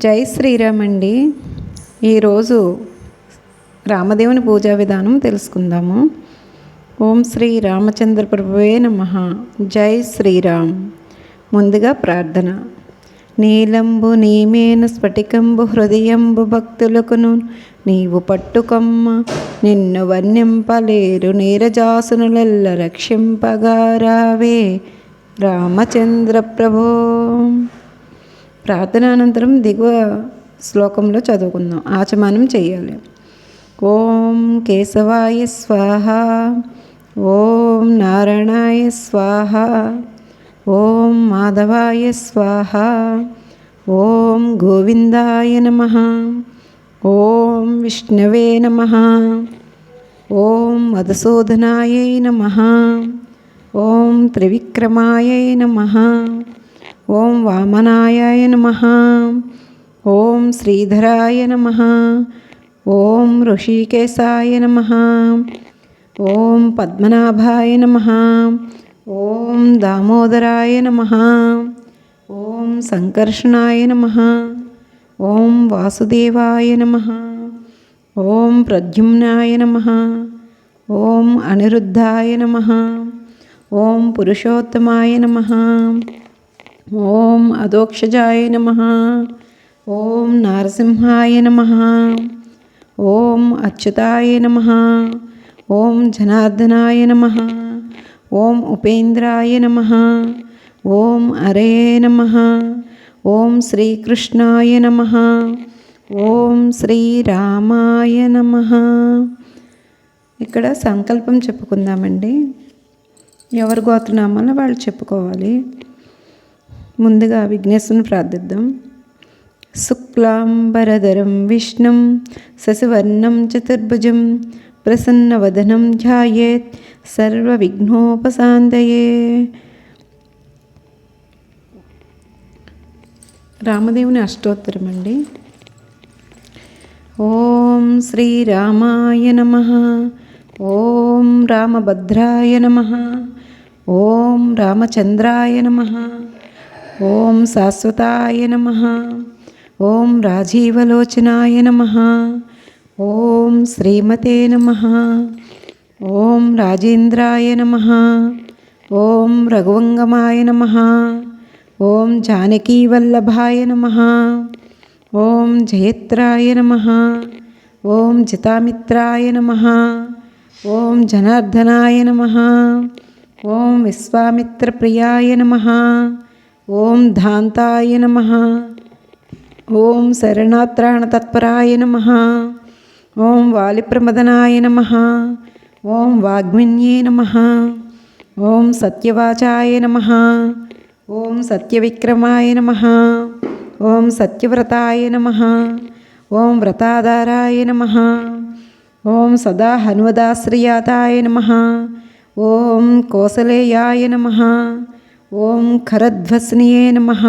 జై శ్రీరామ్ అండి. ఈరోజు రామదేవుని పూజా విధానం తెలుసుకుందాము. ఓం శ్రీ రామచంద్ర ప్రభువే నమః. జై శ్రీరామ్. ముందుగా ప్రార్థన. నీలంబు నీమేన స్ఫటికంబు హృదయంబు భక్తులకును నీవు పట్టుకొమ్మ నిన్ను వర్ణింపలేరు నీరజాసునులెల్ల రక్షింపగారావే రామచంద్ర ప్రభో. ప్రార్థనానంతరం దిగువ శ్లోకంలో చదువుకుందాం, ఆచమనం చేయాలి. ఓం కేశవాయ స్వాహ, ఓం నారాయణాయ స్వాహ, ఓం మాధవాయ స్వాహ, ఓం గోవిందాయ నమః, ఓం విష్ణవే నమః, ఓం మధుసూదనాయ నమః, ఓం త్రివిక్రమాయ నమః, ఓం వామనాయ నమః, ఓం శ్రీధరాయ నమః, ఓం ఋషికేశాయ నమః, ఓం పద్మనాభాయ నమః, ఓం దామోదరాయ నమః, ఓం సంకర్షణాయ నమః, ఓం వాసుదేవాయ నమః, ఓం ప్రద్యుమ్నాయ నమః, ఓం అనిరుద్ధాయ నమః, ఓం పురుషోత్తమాయ నమః, ఓం అధోక్షజాయ నమః, ఓం నారసింహాయ నమః, ఓం అచ్యుతాయ నమః, ఓం జనార్దనాయ నమః, ఓం ఉపేంద్రాయ నమః, ఓం హరే నమః, ఓం శ్రీకృష్ణాయ నమః, ఓం శ్రీరామాయ నమః. ఇక్కడ సంకల్పం చెప్పుకుందామండి. ఎవరి గోత్రనామాలను వాళ్ళు చెప్పుకోవాలి. ముందుగా విఘ్నేశ్వరుని ప్రార్థిద్దాం. శుక్లాంబరధరం విష్ణుం శశివర్ణం చతుర్భుజం ప్రసన్నవదనం ధ్యాయేత్ సర్వవిఘ్నోపశాంతయే. రామదేవుని అష్టోత్తరం అండి. ఓం శ్రీరామాయ నమః, ఓం రామభద్రాయ నమః, ఓం రామచంద్రాయ నమః, ఓం శాశ్వతాయ నమః, ఓం రాజీవలోచనాయ నమః, ఓం శ్రీమతే నమః, ఓం రాజేంద్రాయ నమః, ఓం రఘువంగమాయ నమః, ఓం జానకీవల్లభాయ నమః, ఓం జయత్రాయ నమః, ఓం జితామిత్రాయ నమః, ఓం జనార్దనాయ నమః, ఓం విశ్వామిత్రప్రియాయ నమః, ఓం ధాంతాయ నమః, ఓం శరణాత్రాణతత్పరాయ నమః, ఓం వాలిప్రమదనాయ నమః, ఓం వాగ్మిన్యే నమః, ఓం సత్యవాచాయ నమః, ఓం సత్యవిక్రమాయ నమః, ఓం సత్యవ్రతాయ నమః, ఓం వ్రతాధారాయ నమః, ఓం సదా హనుమదాశ్రయాతాయ నమః, ఓం కోసలేయాయ నమః, ఓం ఖరధ్వస్నియే నమః,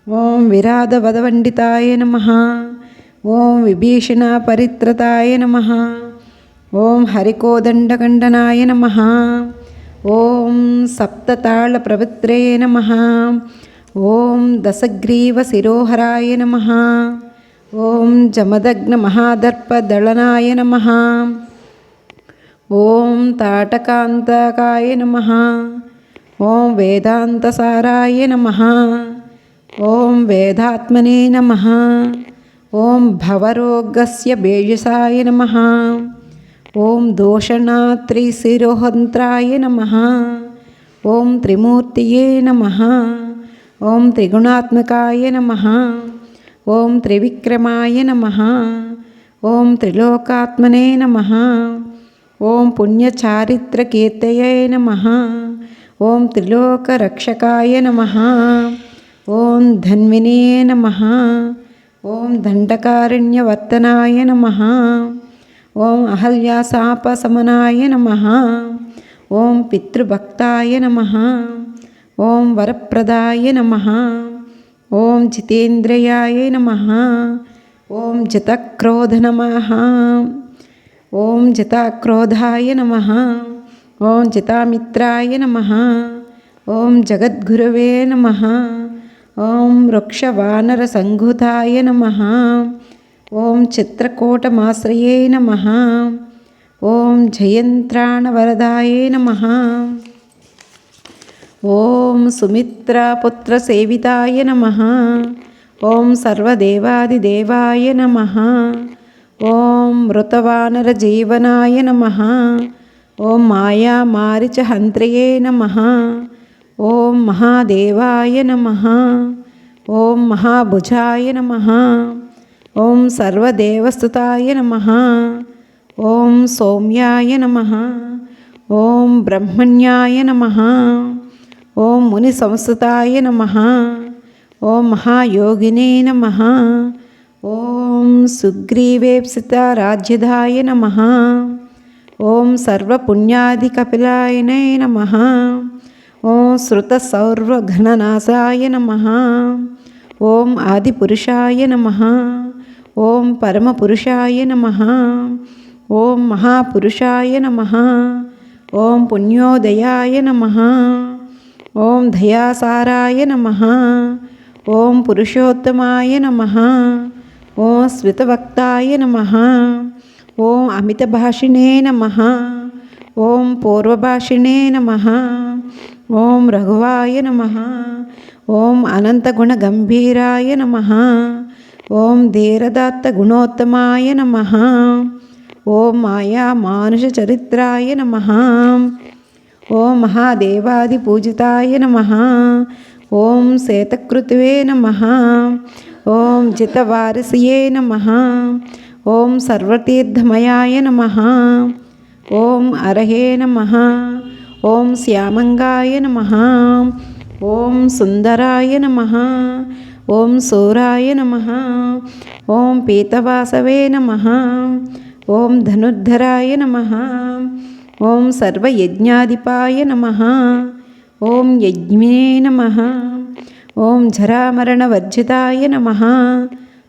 ఓం విరాధవదవండితాయ నమః, ఓం విభీషణ పరిత్రతాయ నమః, ఓం హరికోదండకండనాయ నమః, ఓం సప్తతాళ ప్రవృత్రే నమః, ఓం దశగ్రీవ శిరోహరాయ నమః, ఓం జమదగ్న మహాదర్పదళనాయ నమః, ఓం తాటకాంతకాయ నమః, ఓం వేదాంతసారాయ నమః, ఓం వేదాత్మనే నమః, ఓం భవరోగస్య బేజసాయ నమః, ఓం దోషణాత్రిశిరోహంత్రాయ నమః, ఓం త్రిమూర్తియే నమః, ఓం త్రిగుణాత్మకాయ నమః, ఓం త్రివిక్రమాయ నమః, ఓం త్రిలోకాత్మనే నమః, ఓం పుణ్యచారిత్రకీర్తయే నమః, ఓం త్రిలోకరక్షకాయ నమః, ఓం ధన్వినే నమః, ఓం దండకారణ్యవర్తనాయ నమః, ఓం అహల్యాశాపశమనాయ నమః, ఓం పితృభక్తాయ నమః, ఓం వరప్రదాయ నమః, ఓం జితేంద్రియాయ నమః, ఓం జితక్రోధ నమః, ఓం జితాక్రోధాయ నమః, ఓం జితామిత్రాయ నమః, ఓం జగద్గురవే నమః, ఓం వృక్షవానరసంఘుతాయ నమః. ఓం చిత్రకూటమాశ్రయే నమః. ఓం జయంత్రాణవరదాయే నమః. ఓం సుమిత్రాపుత్రసేవితాయ నమః. ఓం సర్వదేవాదిదేవాయ నమః. ఓం మృతవానరజీవనాయ నమః. ఓం మాయామారిచహంత్రయే నమః. ఓం మహాదేవాయ నమః. ఓం మహాభుజాయ నమః. ఓం సర్వదేవస్తుతాయ నమః. ఓం సౌమ్యాయ నమః. ఓం బ్రహ్మణ్యాయ నమః. ఓం ముని సంస్థితాయ నమః. ఓం మహాయోగినే నమః. ఓం సుగ్రీవేప్సితారాజ్యదాయ నమః. ఓం సర్వపుణ్యాధికపిలాయనే నమః. ఓం శృతసౌర్వఘ్ననాశాయ నమః. ఓం ఆదిపురుషాయ నమః. ఓం పరమపురుషాయ నమః. ఓం మహాపురుషాయ నమః. ఓం పుణ్యోదయాయ నమః. ఓం దయాసారాయ నమః. ఓం పురుషోత్తమాయ నమః. ఓం స్మితవక్తాయ నమః. ఓం అమితభాషిణే నమః. ఓం పూర్వభాషిణే నమః. ఓం రఘువాయ నమః. ఓం అనంతగుణగంభీరాయ నమః. ఓం ధీరదాత్తగుణోత్తమాయ నమః. ఓం మాయామానుషచరిత్రాయ నమః. ఓం మహాదేవాదిపూజితాయ నమః. ఓం శేతకృత్వే నమః. ఓం జితవారసియే నమః. ఓం సర్వతీర్థమయాయ నమః. ఓం అరహే నమః. ఓం శ్యామంగాయ నమః. ఓం సుందరాయ నమః. ఓం శూరాయ నమః. ఓం పీతవాసవే నమః. ఓం ధనుర్ధరాయ నమః. ఓం సర్వయజ్ఞాధిపాయ నమః. ఓం యజ్ఞే నమః. ఓం జరామరణవర్జితాయ నమః.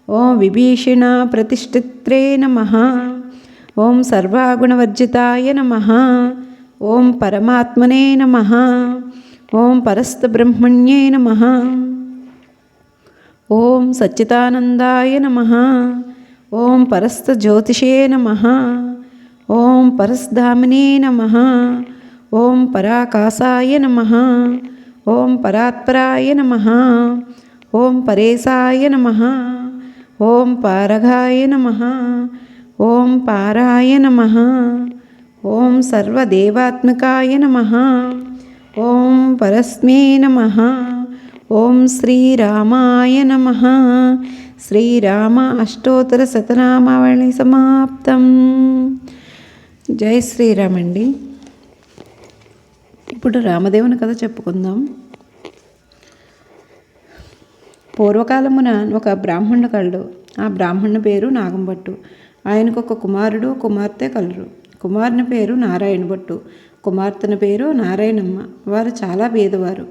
ఓం విభీషణ ప్రతిష్ఠిత్రే నమః. ఓం సర్వాగుణవర్జితాయ నమః. ఓం పరమాత్మనే నమః. ఓం పరస్తబ్రహ్మణ్యే నమః. ఓం సచ్చిదానందాయ నమః. ఓం పరస్తజ్యోతిషే నమః. ఓం పరస్ధామినే నమః. ఓం పరాకాశాయ నమః. ఓం పరాత్పరాయ నమః. ఓం పరేశాయ నమః. ఓం పారగాయ నమః. ఓం పారాయ నమః. ఓం సర్వదేవాత్మకాయ నమః. ఓం పరస్మే నమః. ఓం శ్రీరామాయ నమః. శ్రీరామ అష్టోత్తర శతనామావళి సమాప్తం. జై శ్రీరామ్ అండి. ఇప్పుడు రామదేవుని కథ చెప్పుకుందాం. పూర్వకాలమున ఒక బ్రాహ్మణుడు కలడు. ఆ బ్రాహ్మణుని పేరు నాగంభట్టు. ఆయనకు ఒక కుమారుడు కుమార్తె కలరు. కుమారుని పేరు నారాయణ భట్టు, కుమార్తెన పేరు నారాయణమ్మ. వారు చాలా పేదవారు.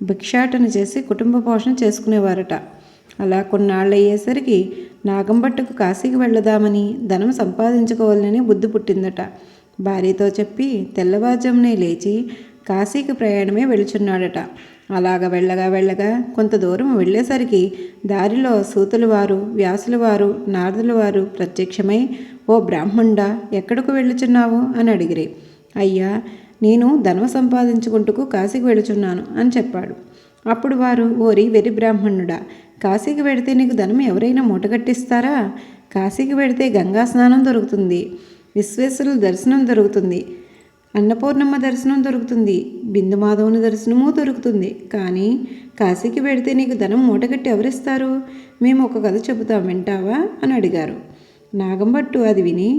భిక్షాటన చేసి కుటుంబ పోషణ చేసుకునేవారట. అలా కొన్నాళ్ళు అయ్యేసరికి నాగంభట్టుకు కాశీకి వెళదామని ధనం సంపాదించుకోవాలని బుద్ధి పుట్టిందట. భార్యతో చెప్పి తెల్లవారుజామునే లేచి కాశీకి ప్రయాణమే వెళుచున్నాడట. అలాగ వెళ్ళగా కొంత దూరం వెళ్ళేసరికి దారిలో సూతుల వారు, వ్యాసుల వారు, నారదుల వారు ప్రత్యక్షమై, ఓ బ్రాహ్మణుడా, ఎక్కడకు వెళ్ళుచున్నావు అని అడిగిరి. అయ్యా, నేను ధనం సంపాదించుకుంటూ కాశీకి వెళుచున్నాను అని చెప్పాడు. అప్పుడు వారు, ఓరి వెరి బ్రాహ్మణుడా, కాశీకి వెడితే నీకు ధనం ఎవరైనా మూటగట్టిస్తారా? కాశీకి వెడితే గంగా స్నానం దొరుకుతుంది, విశ్వేశ్వరుల దర్శనం దొరుకుతుంది, అన్నపూర్ణమ్మ దర్శనం దొరుకుతుంది, బిందుమాధవుని దర్శనము దొరుకుతుంది. కానీ కాశీకి వెడితే నీకు ధనం మూటగట్టి ఎవరిస్తారు? మేము ఒక కథ చెబుతాం, వింటావా అని అడిగారు. నాగంభట్టు అది విని,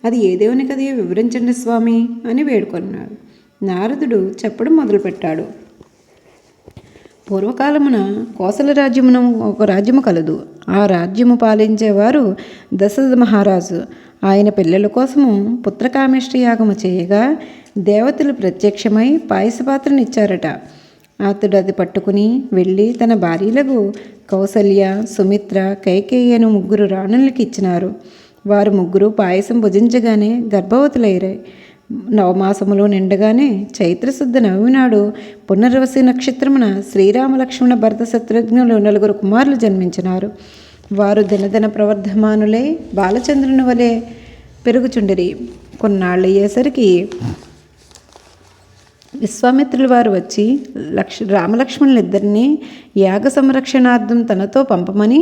అది ఏ దేవుని కథయో వివరించండి స్వామి అని వేడుకొన్నాడు. నారదుడు చెప్పడం మొదలుపెట్టాడు. పూర్వకాలమున కోసల రాజ్యమున ఒక రాజ్యము కలదు. ఆ రాజ్యము పాలించేవారు దశరథ మహారాజు. ఆయన పిల్లల కోసము పుత్రకామేష్టి యాగము చేయగా దేవతలు ప్రత్యక్షమై పాయసపాత్రనిచ్చారట. అతడు అది పట్టుకుని వెళ్ళి తన భార్యలకు కౌసల్య, సుమిత్ర, కైకేయి అను 3 రాణులకి ఇచ్చినారు. వారు 3 పాయసం భుజించగానే గర్భవతులయ్యారు. నవమాసములు నిండగానే చైత్రశుద్ధ నవమి నాడు పునర్వసి నక్షత్రమున శ్రీరామ లక్ష్మణ భరత శత్రుఘ్నులు 4 కుమారులు జన్మించినారు. వారు దినదిన ప్రవర్ధమానులై బాలచంద్రుని వలె పెరుగుచుండిరి. కొన్నాళ్ళు అయ్యేసరికి విశ్వామిత్రుల వారు వచ్చి రామలక్ష్మణులిద్దరినీ యాగ సంరక్షణార్థం తనతో పంపమని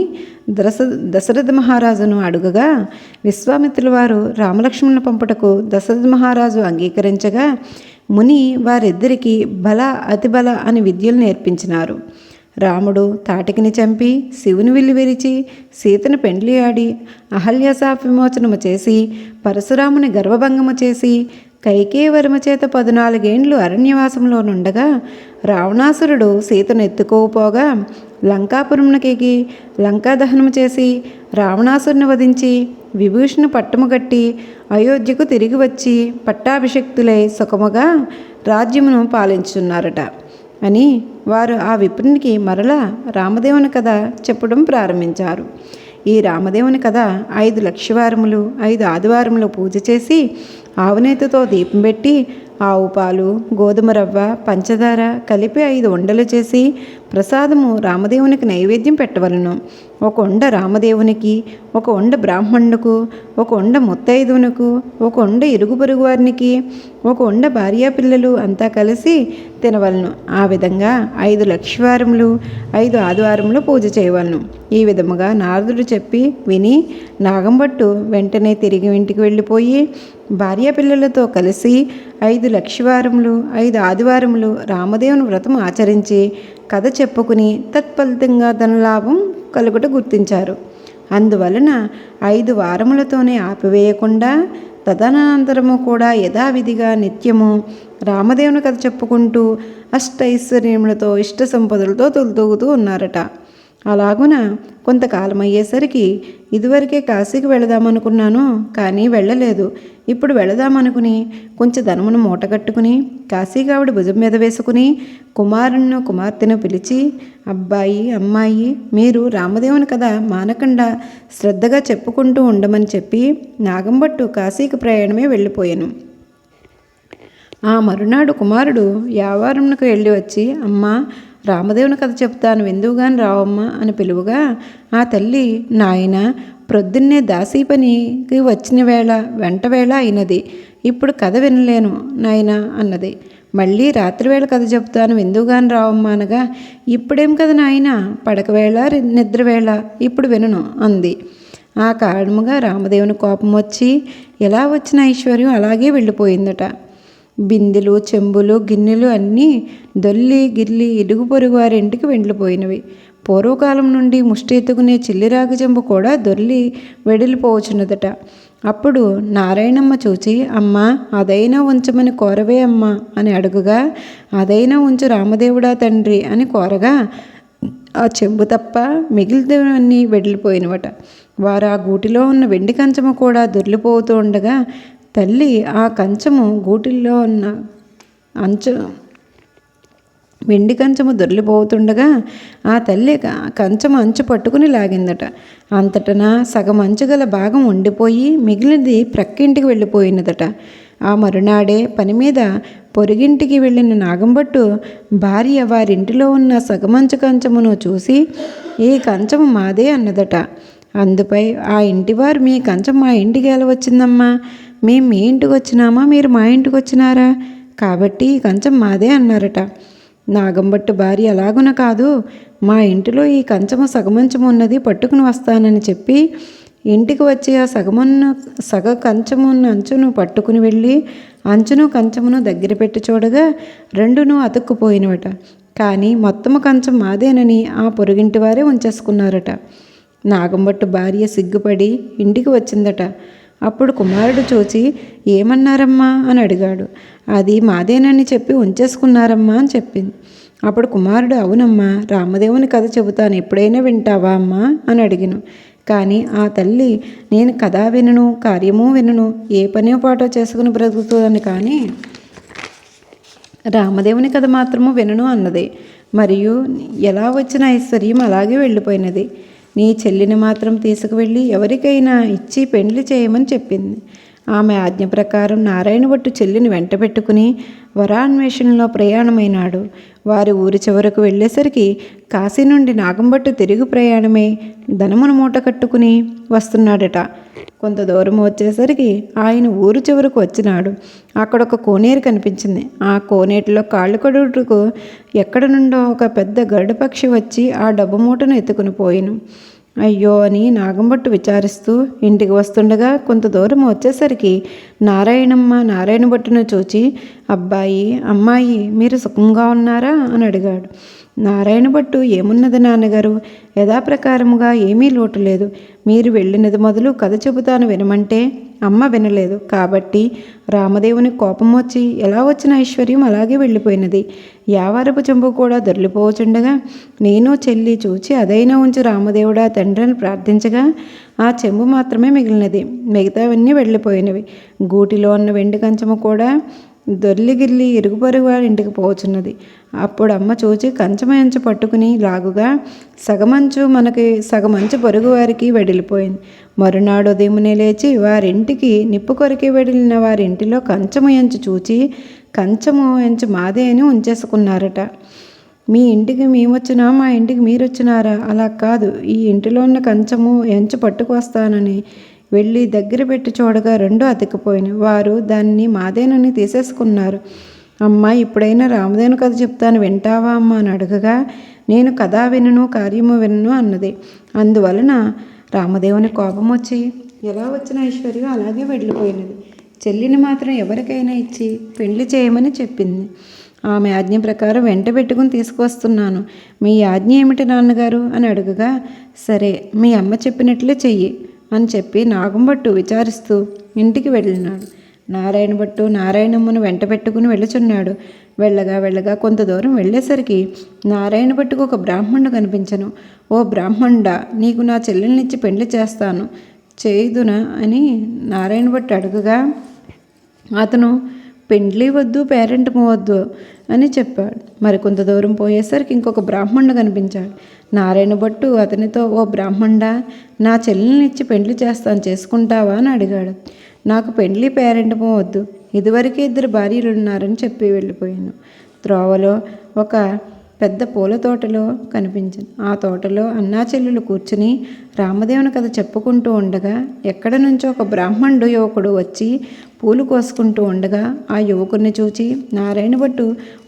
దశరథ మహారాజును అడుగగా, విశ్వామిత్రుల వారు రామలక్ష్మణులను పంపుటకు దశరథ మహారాజు అంగీకరించగా, ముని వారిద్దరికీ బల అతిబల అని విద్యలు నేర్పించినారు. రాముడు తాటికిని చంపి శివుని విల్లు విరిచి సీతను పెండ్లి ఆడి అహల్యశాప విమోచనము చేసి పరశురాముని గర్వభంగము చేసి కైకేయవరమ చేత 14 ఏండ్లు అరణ్యవాసంలో నుండగా రావణాసురుడు సీతను ఎత్తుకోపోగా లంకాపురమునకెగి లంకాదహనము చేసి రావణాసురుని వధించి విభూషణ పట్టము కట్టి అయోధ్యకు తిరిగి వచ్చి పట్టాభిషక్తులై సుఖముగా రాజ్యమును పాలించున్నారట అని వారు ఆ విప్రునికి మరలా రామదేవుని కథ చెప్పడం ప్రారంభించారు. ఈ రామదేవుని కథ 5 లక్షవారములు 5 ఆదివారములు పూజ చేసి ఆవునేతితో దీపం పెట్టి ఆవు పాలు గోధుమ రవ్వ పంచదార కలిపి 5 ఉండలు చేసి ప్రసాదము రామదేవునికి నైవేద్యం పెట్టవలను. 1 ఉండ రామదేవునికి, 1 ఉండ బ్రాహ్మణులకు, 1 ఉండ ముత్తైదువునకు, 1 ఉండ ఇరుగు పొరుగు వారికి, 1 ఉండ భార్యా పిల్లలు అంతా కలిసి తినవలను. ఆ విధంగా 5 లక్షవారములు 5 ఆదివారములు పూజ చేయవలను. ఈ విధముగా నారదుడు చెప్పి విని నాగంభట్టు వెంటనే తిరిగి ఇంటికి వెళ్ళిపోయి భార్యా పిల్లలతో కలిసి 5 లక్షవారములు 5 ఆదివారములు రామదేవుని వ్రతం ఆచరించి కథ చెప్పుకుని తత్ఫలితంగా ధనలాభం కలుగుట గుర్తించారు. అందువలన 5 వారములతోనే ఆపివేయకుండా తదనంతరము కూడా యథావిధిగా నిత్యము రామదేవుని కథ చెప్పుకుంటూ అష్టైశ్వర్యములతో ఇష్ట సంపదలతో తొలుతూగుతూ ఉన్నారట. అలాగున కొంతకాలం అయ్యేసరికి ఇదివరకే కాశీకి వెళదామనుకున్నాను, కానీ వెళ్ళలేదు. ఇప్పుడు వెళదామనుకుని కొంచెం ధనమును మూటగట్టుకుని కాశీగావిడ భుజం మీద వేసుకుని కుమారుణ్ణి కుమార్తెను పిలిచి, అబ్బాయి అమ్మాయి మీరు రామదేవుని కథ మానకుండా శ్రద్ధగా చెప్పుకుంటూ ఉండమని చెప్పి నాగంభట్టు కాశీకి ప్రయాణమే వెళ్ళిపోయాను. ఆ మరునాడు కుమారుడు వ్యాపారంకు వెళ్ళి వచ్చి, అమ్మా రామదేవుని కథ చెప్తాను వెందువుగాని రావమ్మా అని పిలువగా ఆ తల్లి, నాయన ప్రొద్దున్నే దాసీ పనికి వచ్చిన వెంట వేళ అయినది, ఇప్పుడు కథ వినలేను నాయన అన్నది. మళ్ళీ రాత్రివేళ కథ చెప్తాను వెందువుగాని రావమ్మా అనగా, ఇప్పుడేం కథ నాయన, పడకవేళ నిద్రవేళ, ఇప్పుడు వినను అంది. ఆ కారణముగా రామదేవుని కోపం వచ్చి ఎలా వచ్చిన ఐశ్వర్యం అలాగే వెళ్ళిపోయిందట. బిందెలు చెంబులు గిన్నెలు అన్నీ దొల్లి గిల్లి ఇరుగు పొరుగు వారి ఇంటికి వెళ్ళిపోయినవి. పూర్వకాలం నుండి ముష్టి ఎత్తుకునే చిల్లిరాగి చెంబు కూడా దొల్లి వెడిలిపోవచ్చున్నదట. అప్పుడు నారాయణమ్మ చూచి, అమ్మ అదైనా ఉంచమని కోరవే అమ్మ అని అడుగుగా, అదైనా ఉంచు రామదేవుడా తండ్రి అని కోరగా ఆ చెంబు తప్ప మిగిలినవన్నీ వెడిలిపోయినవట. వారు ఆ గూటిలో ఉన్న వెండి కంచము కూడా దొర్లిపోతూ ఉండగా తల్లి ఆ కంచము గూటిల్లో ఉన్న వెండి కంచము దొర్లిపోతుండగా ఆ తల్లి కంచము అంచు పట్టుకుని లాగిందట. అంతటన సగం అంచు గల భాగం ఉండిపోయి మిగిలినది ప్రక్కింటికి వెళ్ళిపోయినదట. ఆ మరునాడే పని మీద పొరుగింటికి వెళ్ళిన నాగంభట్టు భార్య వారింటిలో ఉన్న సగమంచు కంచమును చూసి, ఈ కంచము మాదే అన్నదట. అందుపై ఆ ఇంటివారు, మీ కంచం మా ఇంటికి ఎలా వచ్చిందమ్మా, మేము మీ ఇంటికి వచ్చినామా మీరు మా ఇంటికి వచ్చినారా, కాబట్టి ఈ కంచం మాదే అన్నారట. నాగంభట్టు భార్య, అలాగున కాదు, మా ఇంటిలో ఈ కంచము సగమంచము ఉన్నది, పట్టుకుని వస్తానని చెప్పి ఇంటికి వచ్చి ఆ సగ కంచమున్న అంచును పట్టుకుని వెళ్ళి అంచును కంచమును దగ్గర పెట్టి చూడగా రెండును అతుక్కుపోయినవట. కానీ మొత్తము కంచం మాదేనని ఆ పొరుగింటి వారే ఉంచేసుకున్నారట. నాగంభట్టు భార్య సిగ్గుపడి ఇంటికి వచ్చిందట. అప్పుడు కుమారుడు చూచి, ఏమన్నారమ్మా అని అడిగాడు. అది మాదేనని చెప్పి ఉంచేసుకున్నారమ్మా అని చెప్పింది. అప్పుడు కుమారుడు, అవునమ్మా రామదేవుని కథ చెబుతాను, ఎప్పుడైనా వింటావా అమ్మా అని అడిగాను. కానీ ఆ తల్లి, నేను కథ వినను, కార్యము వినను, ఏ పని పాటో చేసుకుని బ్రతుకుతుందని, కానీ రామదేవుని కథ మాత్రము వినను అన్నది. మరియు ఎలా వచ్చిన ఐశ్వర్యం అలాగే వెళ్ళిపోయినది. నీ చెల్లిని మాత్రం తీసుకువెళ్ళి ఎవరికైనా ఇచ్చి పెండ్లి చేయమని చెప్పింది. ఆమె ఆజ్ఞ ప్రకారం నారాయణ భట్టు చెల్లిని వెంట పెట్టుకుని వరాన్వేషణలో ప్రయాణమైనాడు. వారి ఊరి చివరకు వెళ్ళేసరికి కాశీ నుండి నాగంభట్టు తిరుగు ప్రయాణమై ధనమును మూట కట్టుకుని వస్తున్నాడట. కొంత దూరం వచ్చేసరికి ఆయన ఊరు చివరకు వచ్చినాడు. అక్కడ ఒక కోనేరు కనిపించింది. ఆ కోనేటిలో కాళ్ళు కడుగుటకు ఎక్కడ నుండో ఒక పెద్ద గరుడ పక్షి వచ్చి ఆ డబ్బు మూటను ఎత్తుకుని పోయిను. అయ్యో అని నాగంభట్టు విచారిస్తూ ఇంటికి వస్తుండగా కొంత దూరం వచ్చేసరికి నారాయణ భట్టును చూచి, అబ్బాయి అమ్మాయి మీరు సుఖంగా ఉన్నారా అని అడిగాడు. నారాయణ భట్టు, ఏమున్నది నాన్నగారు, యథాప్రకారముగా ఏమీ లోటు లేదు. మీరు వెళ్ళినది మొదలు కథ చెబుతాను వినమంటే అమ్మ వినలేదు. కాబట్టి రామదేవుని కోపం వచ్చి ఎలా వచ్చిన ఐశ్వర్యం అలాగే వెళ్ళిపోయినది. యావారపు చెంబు కూడా దొరికిపోవచుండగా నేను చెల్లి చూచి అదైనా ఉంచి రామదేవుడా తండ్రిని ప్రార్థించగా ఆ చెంబు మాత్రమే మిగిలినది. మిగతావన్నీ వెళ్ళిపోయినవి. గూటిలో ఉన్న వెండి కంచము కూడా దొర్లిగిల్లి ఇరుగు పొరుగు వారి ఇంటికి పోచున్నది. అప్పుడు అమ్మ చూచి కంచమంచు పట్టుకుని లాగుగా సగమంచు పొరుగు వారికి వెడిలిపోయింది. మరునాడు ఉదయమునే లేచి వారింటికి నిప్పు కొరికి వెడిలిన వారింటిలో కంచము ఎంచు చూచి కంచము ఎంచు మాదే అని ఉంచేసుకున్నారట. మీ ఇంటికి మేమొచ్చినా మా ఇంటికి మీరొచ్చినారా? అలా కాదు, ఈ ఇంటిలో ఉన్న కంచము ఎంచు పట్టుకు వస్తానని వెళ్ళి దగ్గర పెట్టి చూడగా రెండూ అతికిపోయినాయి. వారు దాన్ని మాదేనని తీసేసుకున్నారు. అమ్మ, ఇప్పుడైనా రామదేవుని కథ చెప్తాను వింటావా అమ్మ అని అడగగా నేను కథ వినను కార్యము వినను అన్నది. అందువలన రామదేవుని కోపం వచ్చి ఎలా వచ్చిన ఐశ్వర్యం అలాగే వెళ్ళిపోయినది. చెల్లిని మాత్రం ఎవరికైనా ఇచ్చి పెళ్లి చేయమని చెప్పింది. ఆమె ఆజ్ఞ ప్రకారం వెంట పెట్టుకుని తీసుకువస్తున్నాను. మీ ఆజ్ఞ ఏమిటి నాన్నగారు అని అడగగా సరే, మీ అమ్మ చెప్పినట్లే చెయ్యి అని చెప్పి నాగంభట్టు విచారిస్తూ ఇంటికి వెళ్ళినాడు. నారాయణ భట్టు నారాయణమ్మను వెంట పెట్టుకుని వెళ్ళుచున్నాడు. వెళ్ళగా కొంత దూరం వెళ్ళేసరికి నారాయణ భట్టుకు ఒక బ్రాహ్మణుడు కనిపించను. ఓ బ్రాహ్మణుడా, నీకు నా చెల్లెల్నిచ్చి పెళ్లి చేస్తాను, చేయుదునా అని నారాయణ భట్టు అడుగగా అతను పెండ్లి వద్దు, పేరెంటము వద్దు అని చెప్పాడు. మరికొంత దూరం పోయేసరికి ఇంకొక బ్రాహ్మణుడు కనిపించాడు. నారాయణ భట్టు అతనితో, ఓ బ్రాహ్మణుడా, నా చెల్లెల్నిచ్చి పెండ్లి చేస్తాను, చేసుకుంటావా అని అడిగాడు. నాకు పెండ్లి పేరెంటము వద్దు, ఇదివరకే 2 భార్యలు ఉన్నారని చెప్పి వెళ్ళిపోయాను. త్రోవలో ఒక పెద్ద పూల తోటలో కనిపించింది. ఆ తోటలో అన్నా చెల్లెలు కూర్చుని రామదేవుని కథ చెప్పుకుంటూ ఉండగా ఎక్కడ నుంచో ఒక బ్రాహ్మణుడు యువకుడు వచ్చి పూలు కోసుకుంటూ ఉండగా ఆ యువకుడిని చూచి నారాయణ భట్టు,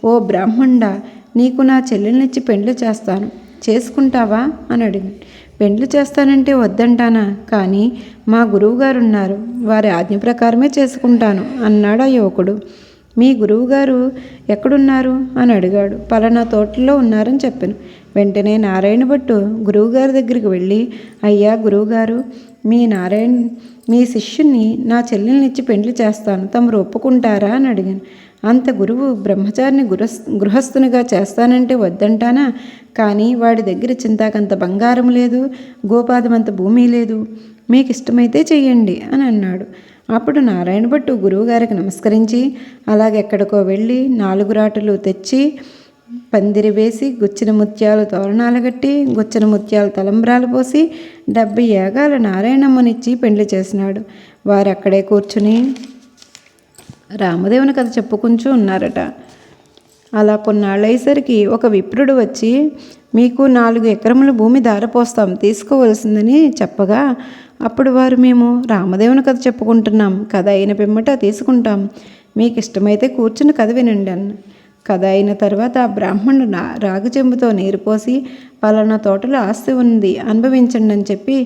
ఓ బ్రాహ్మణుడా, నీకు నా చెల్లెల్నిచ్చి పెండ్లి చేస్తాను, చేసుకుంటావా అని అడిగాడు. పెండ్లి చేస్తానంటే వద్దంటానా, కానీ మా గురువుగారు ఉన్నారు, వారి ఆజ్ఞ ప్రకారమే చేసుకుంటాను అన్నాడు ఆ యువకుడు. మీ గురువుగారు ఎక్కడున్నారు అని అడిగాడు. పలానా తోటలో ఉన్నారని చెప్పాను. వెంటనే నారాయణ భట్టు గురువుగారి దగ్గరికి వెళ్ళి, అయ్యా గురువుగారు, మీ శిష్యుని నా చెల్లెల్నిచ్చి పెండ్లి చేస్తాను, తమరు ఒప్పుకుంటారా అని అడిగాను. అంత గురువు బ్రహ్మచారిని గృహస్థునిగా చేస్తానంటే వద్దంటానా, కానీ వాడి దగ్గర చింతాకంత బంగారం లేదు, గోపాదమంత భూమి లేదు, మీకు ఇష్టమైతే చెయ్యండి అని అన్నాడు. అప్పుడు నారాయణ భట్టు గురువుగారికి నమస్కరించి అలాగెక్కడికో వెళ్ళి 4 రాటలు తెచ్చి పందిరి వేసి గుచ్చిన ముత్యాలు తోరణాలు కట్టి గుచ్చిన ముత్యాలు తలంబ్రాలు పోసి 70 యాగాల నారాయణమ్మనిచ్చి పెండ్లి చేసినాడు. వారు అక్కడే కూర్చుని రామదేవుని కథ చెప్పుకుంటూ ఉన్నారట. అలా కొన్నాళ్ళు అయ్యేసరికి ఒక విప్రుడు వచ్చి మీకు 4 ఎకరముల భూమి దారపోస్తాం, తీసుకోవలసిందని చెప్పగా అప్పుడు వారు, మేము రామదేవుని కథ చెప్పుకుంటున్నాం, కథ అయిన పిమ్మట తీసుకుంటాం, మీకు ఇష్టమైతే కూర్చుని కథ వినండి అన్న. కథ అయిన తర్వాత ఆ బ్రాహ్మణుడు రాగి చెంబుతో నీరు పోసి పలానా తోటలో ఆస్తి ఉంది, అనుభవించండి అని చెప్పి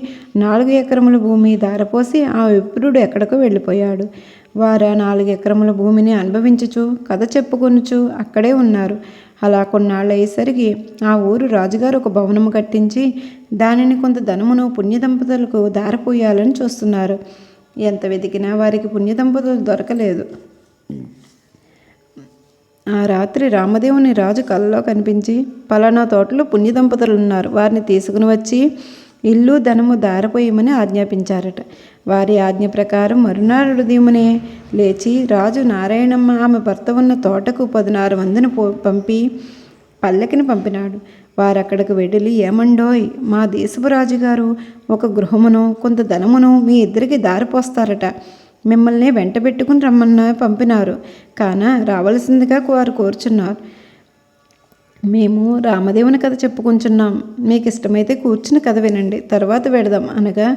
4 ఎకరముల భూమి దారపోసి ఆ విప్రుడు ఎక్కడికో వెళ్ళిపోయాడు. వారు 4 ఎకరముల భూమిని అనుభవించుచు కథ చెప్పుకొనుచు అక్కడే ఉన్నారు. అలా కొన్నాళ్ళు అయ్యేసరికి ఆ ఊరు రాజుగారు ఒక భవనము కట్టించి దానిని కొంత ధనమును పుణ్యదంపతులకు దారపోయాలని చూస్తున్నారు. ఎంత వెతికినా వారికి పుణ్యదంపతులు దొరకలేదు. ఆ రాత్రి రామదేవుని రాజు కలలో కనిపించి పలానా తోటలో పుణ్యదంపతులు ఉన్నారు, వారిని తీసుకుని వచ్చి ఇల్లు ధనము దారపోయమని ఆజ్ఞాపించారట. వారి ఆజ్ఞ ప్రకారం మరునాడు ఉదయమునే లేచి రాజు నారాయణమ్మ ఆమె భర్త ఉన్న తోటకు 16 మందిని పంపి పల్లకిని పంపినాడు. వారు అక్కడికి వెళ్ళి, ఏమండోయ్, మా దేశపు రాజుగారు ఒక గృహమును కొంత ధనమును మీ ఇద్దరికి దారిపోస్తారట, మిమ్మల్ని వెంట పెట్టుకుని పంపినారు. కాన రావలసిందిగా వారు కోరుచున్నారు. మేము రామదేవుని కథ చెప్పుకుంటున్నాం. మీకు ఇష్టమైతే కూర్చుని కథ వినండి, తర్వాత వెడదాం అనగా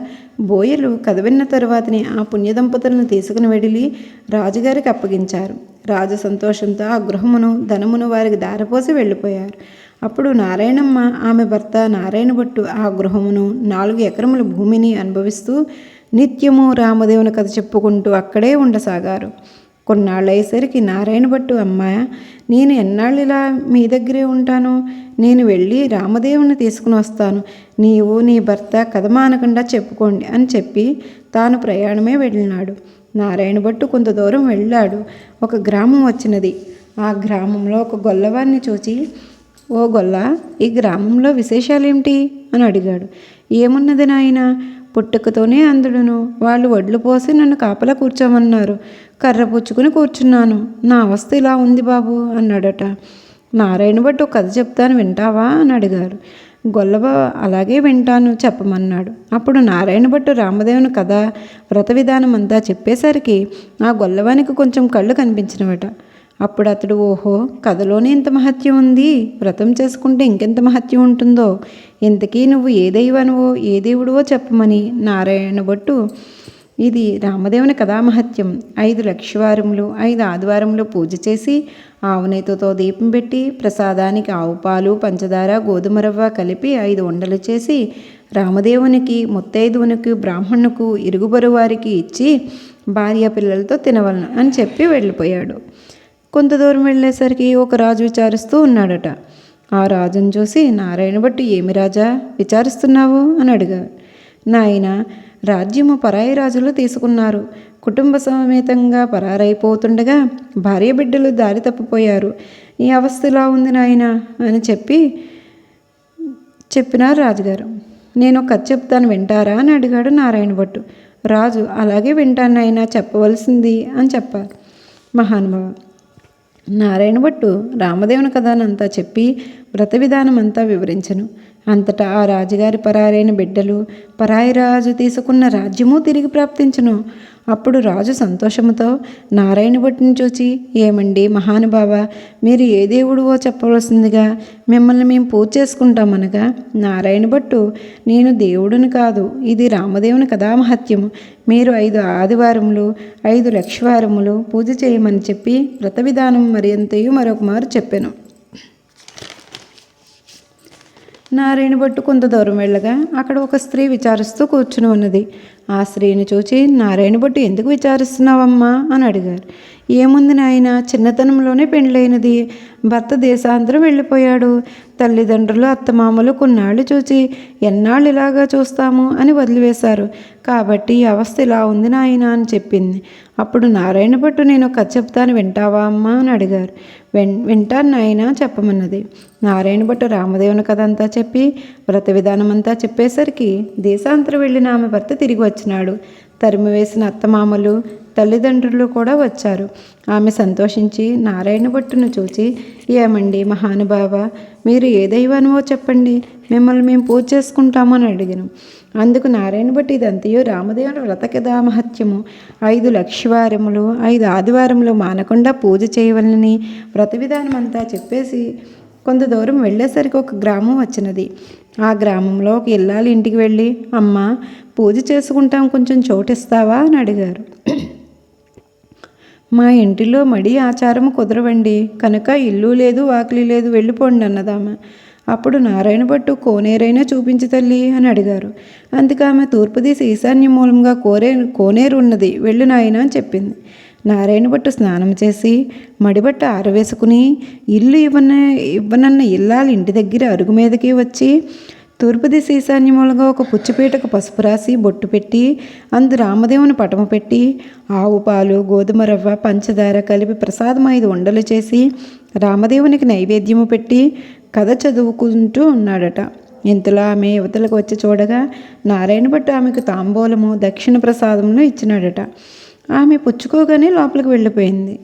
బోయలు కథ విన్న తరువాతని ఆ పుణ్యదంపతులను తీసుకుని వెళ్ళి రాజుగారికి అప్పగించారు. రాజు సంతోషంతో ఆ గృహమును ధనమును వారికి దారపోసి వెళ్ళిపోయారు. అప్పుడు నారాయణమ్మ ఆమె భర్త నారాయణ భట్టు ఆ గృహమును 4 ఎకరముల భూమిని అనుభవిస్తూ నిత్యము రామదేవుని కథ చెప్పుకుంటూ అక్కడే ఉండసాగారు. కొన్నాళ్ళు అయ్యేసరికి నారాయణ భట్టు, అమ్మాయ, నేను ఎన్నాళ్ళు ఇలా మీ దగ్గరే ఉంటాను. నేను వెళ్ళి రామదేవుని తీసుకుని వస్తాను. నీవు నీ భర్త కథ మానకుండా చెప్పుకోండి అని చెప్పి తాను ప్రయాణమే వెళ్ళినాడు. నారాయణ భట్టు కొంత దూరం వెళ్ళాడు. ఒక గ్రామం వచ్చినది. ఆ గ్రామంలో ఒక గొల్లవారిని చూచి, ఓ గొల్ల, ఈ గ్రామంలో విశేషాలేమిటి అని అడిగాడు. ఏమున్నది నాయన, పుట్టుకతోనే అందుడును. వాళ్ళు వడ్లు పోసి నన్ను కాపలా కూర్చోమన్నారు. కర్ర పుచ్చుకుని కూర్చున్నాను. నా అవస్థ ఇలా ఉంది బాబు అన్నాడట. నారాయణ భట్టు కథ చెప్తాను, వింటావా అని అడిగారు. గొల్లవ అలాగే వింటాను, చెప్పమన్నాడు. అప్పుడు నారాయణ భట్టు రామదేవుని కథ వ్రత విధానం అంతా చెప్పేసరికి ఆ గొల్లవానికి కొంచెం కళ్ళు కనిపించినవట. అప్పుడు అతడు, ఓహో, కథలోనే ఇంత మహత్యం ఉంది, వ్రతం చేసుకుంటే ఇంకెంత మహత్యం ఉంటుందో, ఇంతకీ నువ్వు ఏ దైవనువో ఏ దేవుడువో చెప్పమని నారాయణ భట్టు ఇది రామదేవుని కథామహత్యం. 5 లక్షవారములు 5 ఆదివారములు పూజ చేసి ఆవునేతితో దీపం పెట్టి ప్రసాదానికి ఆవు పాలు పంచదార గోధుమ రవ్వ కలిపి 5 ఉండలు చేసి రామదేవునికి ముత్తైదువునికి బ్రాహ్మణుకు ఇరుగుబరు వారికి ఇచ్చి భార్య పిల్లలతో తినవలను అని చెప్పి వెళ్ళిపోయాడు. కొంత దూరం వెళ్ళేసరికి ఒక రాజు విచారిస్తూ ఉన్నాడట. ఆ రాజును చూసి నారాయణ భట్టు, ఏమి రాజా విచారిస్తున్నావు అని అడిగారు. నాయన, రాజ్యము పరాయి రాజులు తీసుకున్నారు. కుటుంబ సమేతంగా పరారైపోతుండగా భార్య బిడ్డలు దారి తప్పిపోయారు. ఈ అవస్థ ఇలా ఉంది నాయన అని చెప్పినారు రాజుగారు. నేను ఒక కథ చెప్తాను, వింటారా అని అడిగాడు నారాయణ భట్టు. రాజు, అలాగే వింటాను నాయన, చెప్పవలసింది అని చెప్పారు. మహానుభావ నారాయణ భట్టు రామదేవుని కథనంతా చెప్పి వ్రత విధానం అంతా వివరించను. అంతటా ఆ రాజుగారి పరారైన బిడ్డలు పరాయి రాజు తీసుకున్న రాజ్యము తిరిగి ప్రాప్తించును. అప్పుడు రాజు సంతోషముతో నారాయణ భట్టుని చూచి, ఏమండి మహానుభావ, మీరు ఏ దేవుడువో చెప్పవలసిందిగా, మిమ్మల్ని మేము పూజ చేసుకుంటామనగా నారాయణ భట్టు, నేను దేవుడిని కాదు, ఇది రామదేవుని కథామహత్యము. మీరు 5 ఆదివారములు 5 లక్షవారములు పూజ చేయమని చెప్పి వ్రత విధానం మరి అంతయు మరొక మారు చెప్పాను. నారాయణ భట్టు కొంత దూరం వెళ్ళగా అక్కడ ఒక స్త్రీ విచారిస్తూ కూర్చుని ఉన్నది. ఆ స్త్రీని చూచి, నారాయణ భట్టు, ఎందుకు విచారిస్తున్నావమ్మా అని అడిగారు. ఏముంది నాయన, చిన్నతనంలోనే పెండ్లైనది, భర్త దేశాంతరం వెళ్ళిపోయాడు. తల్లిదండ్రులు అత్తమామలు కొన్నాళ్ళు చూచి ఎన్నాళ్ళు ఇలాగా చూస్తాము అని వదిలివేశారు. కాబట్టి ఈ అవస్థ ఇలా ఉంది నాయన అని చెప్పింది. అప్పుడు నారాయణ భట్టు, నేను కథ చెప్తాను, వింటావా అమ్మా అని అడిగారు. వింటాను నాయన, చెప్పమన్నది. నారాయణ భట్టు రామదేవుని కథ అంతా చెప్పి వ్రత విధానం అంతా చెప్పేసరికి దేశాంతరం వెళ్ళిన ఆమె భర్త తిరిగి వచ్చినాడు. తరిమివేసిన అత్తమామలు తల్లిదండ్రులు కూడా వచ్చారు. ఆమె సంతోషించి నారాయణ భట్టును చూచి, ఏమండి మహానుభావ, మీరు ఏ దైవానువో చెప్పండి, మిమ్మల్ని మేము పూజ చేసుకుంటామని అడిగాను. అందుకు నారాయణ భట్టు, ఇదంతయు రామదేవుని వ్రత కథామహత్యము. 5 లక్షవారములు 5 ఆదివారములు మానకుండా పూజ చేయవలనని వ్రత విధానం అంతా చెప్పేసి కొంత దూరం వెళ్ళేసరికి ఒక గ్రామం వచ్చినది. ఆ గ్రామంలో ఒక ఇల్లాలి ఇంటికి వెళ్ళి, అమ్మ, పూజ చేసుకుంటాం, కొంచెం చోటిస్తావా అని అడిగారు. మా ఇంటిలో మడి ఆచారం కుదరవండి, కనుక ఇల్లు లేదు వాకిలి లేదు, వెళ్ళిపోండి అన్నదామె. అప్పుడు నారాయణ భట్టు, కోనేరైనా చూపించి తల్లి అని అడిగారు. అందుకు ఆమె తూర్పు దిశ ఈశాన్య మూలంగా కోనేరు ఉన్నది, వెళ్ళు నాయన అని చెప్పింది. నారాయణ భట్టు స్నానం చేసి మడిబట్ట ఆరవేసుకుని ఇల్లు ఇవ్వనన్న ఇల్లాలి ఇంటి దగ్గర అరుగు మీదకి వచ్చి తూర్పు దిశ ఈశాన్యములుగా ఒక పుచ్చిపీటకు పసుపు రాసి బొట్టు పెట్టి అందు రామదేవుని పటము పెట్టి ఆవు పాలు గోధుమ రవ్వ పంచదార కలిపి ప్రసాదం 5 ఉండలు చేసి రామదేవునికి నైవేద్యము పెట్టి కథ చదువుకుంటూ ఉన్నాడట. ఇంతలో ఆమె యువతలకు వచ్చి చూడగా నారాయణ భట్టు ఆమెకు తాంబూలము దక్షిణ ప్రసాదమును ఇచ్చినాడట. ఆమె పుచ్చుకోగానే లోపలికి వెళ్ళిపోయింది.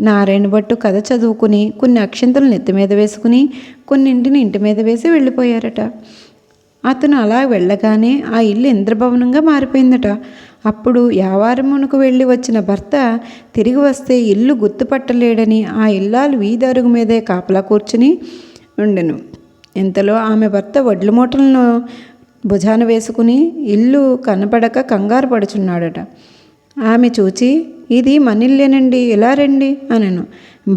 నారాయణ భట్టు కథ చదువుకుని కొన్ని అక్షింతలు నెత్తి మీద వేసుకుని కొన్నింటిని ఇంటి మీద వేసి వెళ్ళిపోయారట. అతను అలా వెళ్ళగానే ఆ ఇల్లు ఇంద్రభవనంగా మారిపోయిందట. అప్పుడు యావారమునకు వెళ్ళి వచ్చిన భర్త తిరిగి వస్తే ఇల్లు గుర్తుపట్టలేడని ఆ ఇల్లాలు వీధి అరుగు మీదే కాపలా కూర్చుని ఉండెను. ఇంతలో ఆమె భర్త వడ్ల మూటలను భుజాన వేసుకుని ఇల్లు కనపడక కంగారు పడుచున్నాడట. ఆమె చూచి, ఇది మన ఇల్లేనండి, ఇలా రండి అనెను.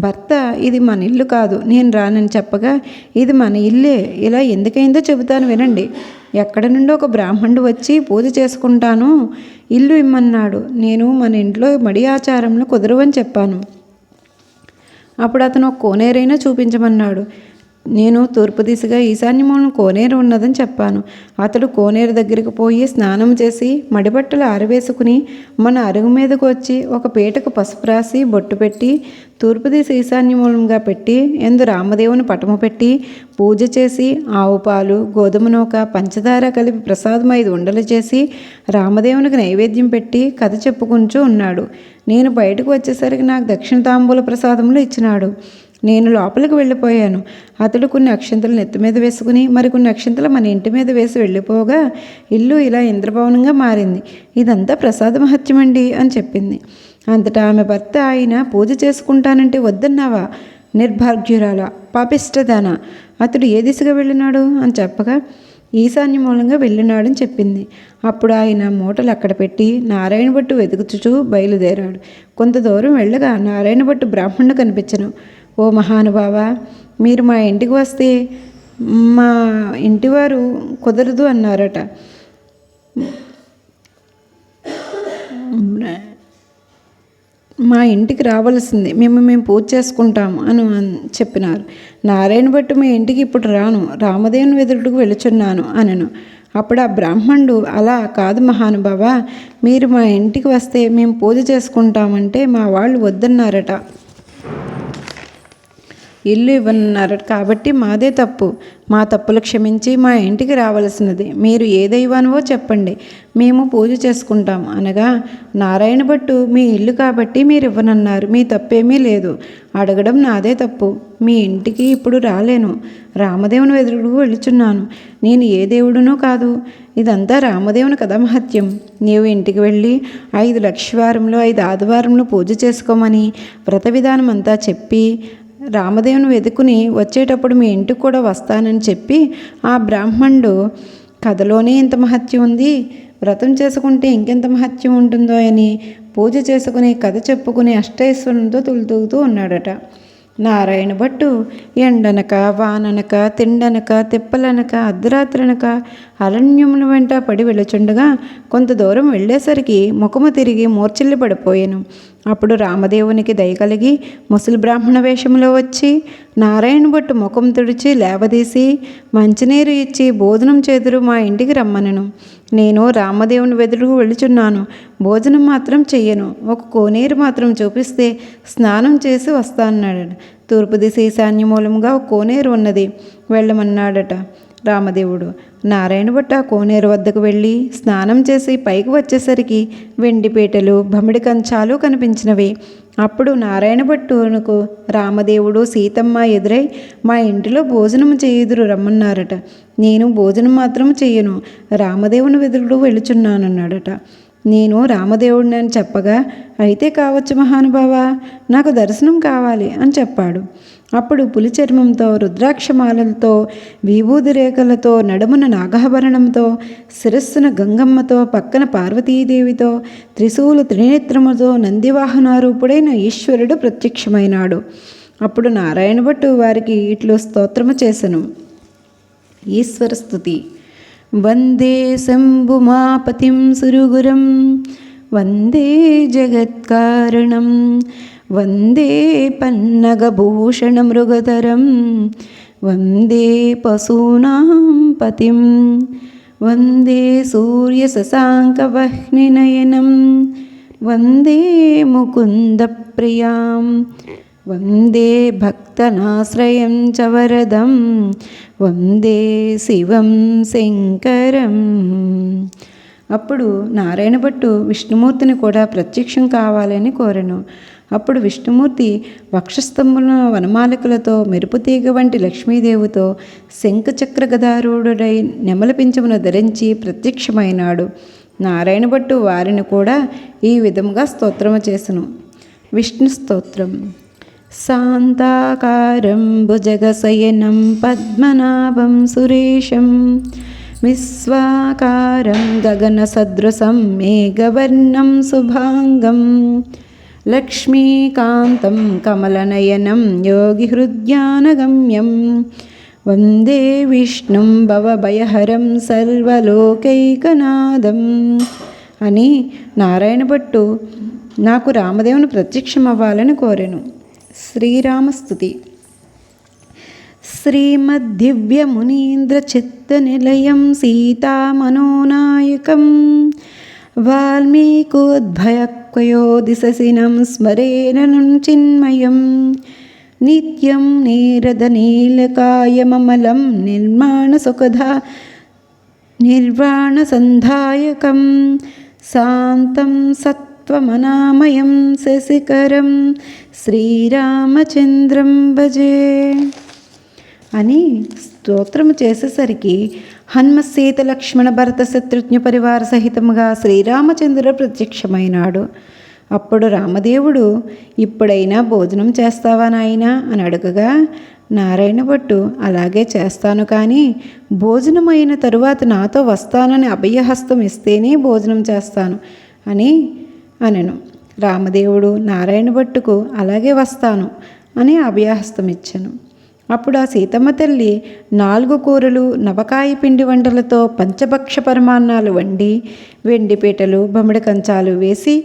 భర్త, ఇది మన ఇల్లు కాదు, నేను రానని చెప్పగా, ఇది మన ఇల్లే, ఇలా ఎందుకైందో చెబుతాను వినండి. ఎక్కడి నుండో ఒక బ్రాహ్మణుడు వచ్చి పూజ చేసుకుంటాను, ఇల్లు ఇమ్మన్నాడు. నేను మన ఇంట్లో మడి ఆచారంలో కుదరవని చెప్పాను. అప్పుడు అతను ఒక కోనేరైనా చూపించమన్నాడు. నేను తూర్పు దిశగా ఈశాన్యమూలన కోనేరు ఉన్నదని చెప్పాను. అతడు కోనేరు దగ్గరికి పోయి స్నానం చేసి మడిబట్టలు ఆరవేసుకుని మన అరుగు మీదకు వచ్చి ఒక పీటకు పసుపు రాసి బొట్టు పెట్టి తూర్పు దిశ ఈశాన్యమూలంగా పెట్టి ఎందు రామదేవుని పటము పెట్టి పూజ చేసి ఆవు పాలు, గోధుమ నూక, పంచదార కలిపి ప్రసాదం 5 ఉండలు చేసి రామదేవునికి నైవేద్యం పెట్టి కథ చెప్పుకుంటూ ఉన్నాడు. నేను బయటకు వచ్చేసరికి నాకు దక్షిణ తాంబూల ప్రసాదములు ఇచ్చినాడు. నేను లోపలికి వెళ్ళిపోయాను. అతడు కొన్ని అక్షంతలు నెత్తి మీద వేసుకుని మరికొన్ని అక్షంతలు మన ఇంటి మీద వేసి వెళ్ళిపోగా ఇల్లు ఇలా ఇంద్రభవనంగా మారింది. ఇదంతా ప్రసాద మహత్యమండి అని చెప్పింది. అంతటా ఆమె భర్త, ఆయన పూజ చేసుకుంటానంటే వద్దన్నావా, నిర్భాగ్యురాల, పాపిష్టదానా, అతడు ఏ దిశగా వెళ్ళినాడు అని చెప్పగా ఈశాన్య మూలంగా వెళ్ళినాడని చెప్పింది. అప్పుడు ఆయన మూటలు అక్కడ పెట్టి నారాయణ భట్టు వెతుకుచూ బయలుదేరాడు. కొంత దూరం వెళ్ళగా నారాయణ భట్టు బ్రాహ్మణుడు కనిపించను. ఓ మహానుభావ, మీరు మా ఇంటికి వస్తే మా ఇంటివారు కుదరదు అన్నారట. మా ఇంటికి రావాల్సింది, మేము పూజ చేసుకుంటాము అని చెప్పినారు. నారాయణ భట్టు, మీ ఇంటికి ఇప్పుడు రాను, రామదేవుని వెదురుకు వెళుచున్నాను అనను. అప్పుడు ఆ బ్రాహ్మణుడు, అలా కాదు మహానుభావ, మీరు మా ఇంటికి వస్తే మేము పూజ చేసుకుంటామంటే మా వాళ్ళు వద్దన్నారట, ఇల్లు ఇవ్వనున్నారు. కాబట్టి మాదే తప్పు, మా తప్పులు క్షమించి మా ఇంటికి రావలసినది. మీరు ఏ దైవానివో చెప్పండి, మేము పూజ చేసుకుంటాం అనగా నారాయణ భట్టు, మీ ఇల్లు కాబట్టి మీరు ఇవ్వనన్నారు, మీ తప్పేమీ లేదు, అడగడం నాదే తప్పు. మీ ఇంటికి ఇప్పుడు రాలేను, రామదేవుని వెదురుకు వెళుచున్నాను, నేను ఏ దేవుడునూ కాదు, ఇదంతా రామదేవుని కథ మహత్యం. నీవు ఇంటికి వెళ్ళి 5 లక్షవారంలో 5 ఆదివారంలో పూజ చేసుకోమని వ్రత విధానం అంతా చెప్పి రామదేవుని వెతుకుని వచ్చేటప్పుడు మీ ఇంటికి కూడా వస్తానని చెప్పి ఆ బ్రాహ్మణుడు, కథలోనే ఇంత మహత్యం ఉంది, వ్రతం చేసుకుంటే ఇంకెంత మహత్యం ఉంటుందో అని పూజ చేసుకుని కథ చెప్పుకుని అష్టైశ్వర్యంతో తులుతూగుతూ ఉన్నాడట. నారాయణ భట్టు ఎండనక వాననక తిండనక తిప్పలనక అర్ధరాత్రనక అరణ్యముల వెంట పడి వెళుచుండగా కొంత దూరం వెళ్ళేసరికి ముఖము తిరిగి మూర్ఛిల్లి పడిపోయాను. అప్పుడు రామదేవునికి దయ కలిగి ముసలి బ్రాహ్మణ వేషంలో వచ్చి నారాయణ భట్టు ముఖం తుడిచి లేవదీసి మంచినీరు ఇచ్చి భోజనం చేదురు మా ఇంటికి రమ్మనను. నేను రామదేవుని వెదురుకు వెళుచున్నాను, భోజనం మాత్రం చెయ్యను, ఒక కోనేరు మాత్రం చూపిస్తే స్నానం చేసి వస్తానన్నాడు. తూర్పు దిశ ఈశాన్యమూలంగా ఒక కోనేరు ఉన్నది, వెళ్ళమన్నాడట రామదేవుడు. నారాయణ భట్టు ఆ కోనేరు వద్దకు వెళ్ళి స్నానం చేసి పైకి వచ్చేసరికి వెండి పీటలు, బమిడి కంచాలు కనిపించినవి. అప్పుడు నారాయణ భట్టునకు రామదేవుడు, సీతమ్మ ఎదురై మా ఇంటిలో భోజనం చేయుదురు రమ్మన్నారట. నేను భోజనం మాత్రం చెయ్యను, రామదేవుని వెదురుడు వెళుచున్నానన్నాడట. నేను రామదేవుడిని అని చెప్పగా, అయితే కావచ్చు మహానుభావ, నాకు దర్శనం కావాలి అని చెప్పాడు. అప్పుడు పులి చర్మంతో, రుద్రాక్షమాలలతో, విభూది రేఖలతో, నడుమున నాగాభరణంతో, శిరస్సున గంగమ్మతో, పక్కన పార్వతీదేవితో, త్రిశూల త్రినేత్రముతో నందివాహనారూపుడైన ఈశ్వరుడు ప్రత్యక్షమైనాడు. అప్పుడు నారాయణ భట్టు వారికి ఇట్లు స్తోత్రము చేసెను. ఈశ్వర స్తుతి. వందే శంభుమాపతిం సురుగురం, వందే జగత్కారణం, వందే పన్నగభూషణమృగధరం, వందే పశూనాం పతిం, వందే సూర్యశశాంకవహ్నినయనం, వందే ముకుందప్రియాం, వందే భక్తనాశ్రయం చ వరదం, వందే శివం శంకరం. అప్పుడు నారాయణ భట్టు విష్ణుమూర్తిని కూడా ప్రత్యక్షం కావాలని కోరెను. అప్పుడు విష్ణుమూర్తి వక్షస్తంభుల వనమాలికలతో మెరుపుతీగ వంటి లక్ష్మీదేవితో శంఖచక్ర గదారూఢుడై నెమలి పింఛమును ధరించి ప్రత్యక్షమైనాడు. నారాయణ భట్టు వారిని కూడా ఈ విధముగా స్తోత్రము చేసును. విష్ణు స్తోత్రం. శాంతాకారం భుజగశయనం పద్మనాభం సురేశం విశ్వాకారం గగనసదృశం మేఘవర్ణం శుభాంగం లక్ష్మీకాంతం కమలనయనం యోగిహృద్యానగమ్యం వందే విష్ణుం భవభయహరం సర్వలోకైకనాథం అని నారాయణ భట్టు నాకు రామదేవుని ప్రత్యక్షమవ్వాలని కోరెను. శ్రీరామస్తుతి. శ్రీమద్దివ్యమునీంద్రచిత్తనిలయం సీతామనోనాయకం వాల్మీకోద్భయక్వయోధిశసినం స్మరేణం చిన్మయం నిత్యం నీరదనీలకాయమమలం నిర్వాణసంధాయకం శాంతం సత్వమనామయం శశికరం శ్రీరామచంద్రం భజే అని స్తోత్రము చేసేసరికి హనుమ సీత లక్ష్మణ భరత శత్రుఘ్న పరివార సహితముగా శ్రీరామచంద్రుడు ప్రత్యక్షమైనాడు. అప్పుడు రామదేవుడు, ఇప్పుడైనా భోజనం చేస్తావా నాయనా అని అడగగా నారాయణ భట్టు, అలాగే చేస్తాను, కానీ భోజనం అయిన తరువాత నాతో వస్తానని అభయహస్తం ఇస్తేనే భోజనం చేస్తాను అని అనెను. రామదేవుడు నారాయణ భట్టుకు అలాగే వస్తాను అని అభయహస్తం ఇచ్చాను. అప్పుడు ఆ సీతమ్మ తల్లి 4 కూరలు నవకాయ పిండి వంటలతో పంచభక్ష పరమాన్నాలు వండి వెండిపీటలు బొమ్మిడి కంచాలు వేసి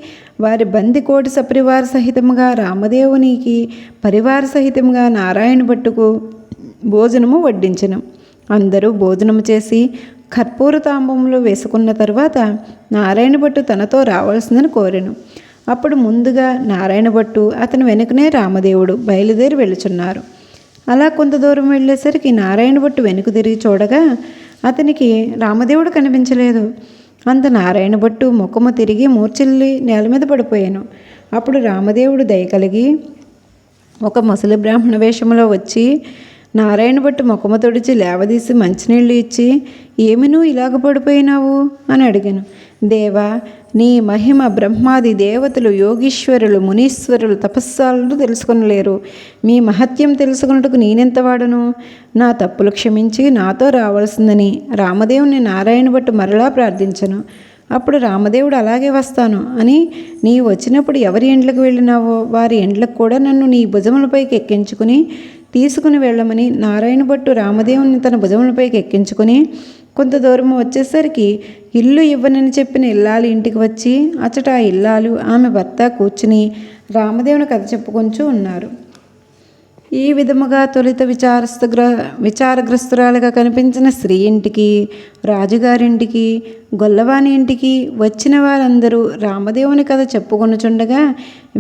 వారి బందికోటి సపరివార సహితముగా రామదేవునికి పరివార సహితముగా నారాయణ భట్టుకు భోజనము వడ్డించెను. అందరూ భోజనము చేసి కర్పూర తాంబూలంలో వేసుకున్న తరువాత నారాయణ భట్టు తనతో రావాల్సిందని కోరెను. అప్పుడు ముందుగా నారాయణ భట్టు అతని వెనుకనే రామదేవుడు బయలుదేరి వెళుచున్నారు. అలా కొంత దూరం వెళ్ళేసరికి నారాయణ భట్టు వెనుక తిరిగి చూడగా అతనికి రామదేవుడు కనిపించలేదు. అంత నారాయణ భట్టు ముఖము తిరిగి మూర్ఛిల్లి నేల మీద పడిపోయాను. అప్పుడు రామదేవుడు దయ కలిగి ఒక ముసలి బ్రాహ్మణ వేషంలో వచ్చి నారాయణ భట్టు ముఖము తుడిచి లేవదీసి మంచినీళ్ళు ఇచ్చి, ఏమి నువ్వు ఇలాగ పడిపోయినావు అని అడిగాను. దేవా, నీ మహిమ బ్రహ్మాది దేవతలు, యోగీశ్వరులు, మునీశ్వరులు, తపస్సాలు తెలుసుకొనలేరు. మీ మహత్యం తెలుసుకున్నట్టుకు నేనెంత వాడను? నా తప్పులు క్షమించి నాతో రావాల్సిందని రామదేవుని నారాయణ భట్టు మరలా ప్రార్థించను. అప్పుడు రామదేవుడు అలాగే వస్తాను అని, నీ వచ్చినప్పుడు ఎవరి ఎండ్లకు వెళ్ళినావో వారి ఎండ్లకు కూడా నన్ను నీ భుజములపైకి ఎక్కించుకుని తీసుకుని వెళ్ళమని నారాయణ భట్టు రామదేవుని తన భుజములపైకి ఎక్కించుకుని కొంత దూరం వచ్చేసరికి ఇల్లు ఇవ్వనని చెప్పిన ఇల్లాలు ఇంటికి వచ్చి అచ్చట ఆ ఇల్లాలు ఆమె భర్త కూర్చుని రామదేవుని కథ చెప్పుకొంచూ ఉన్నారు. ఈ విధముగా తొలుత విచారగ్రస్తురాలుగా కనిపించిన స్త్రీ ఇంటికి, రాజుగారింటికి, గొల్లవాని ఇంటికి వచ్చిన వారందరూ రామదేవుని కథ చెప్పుకొనుచుండగా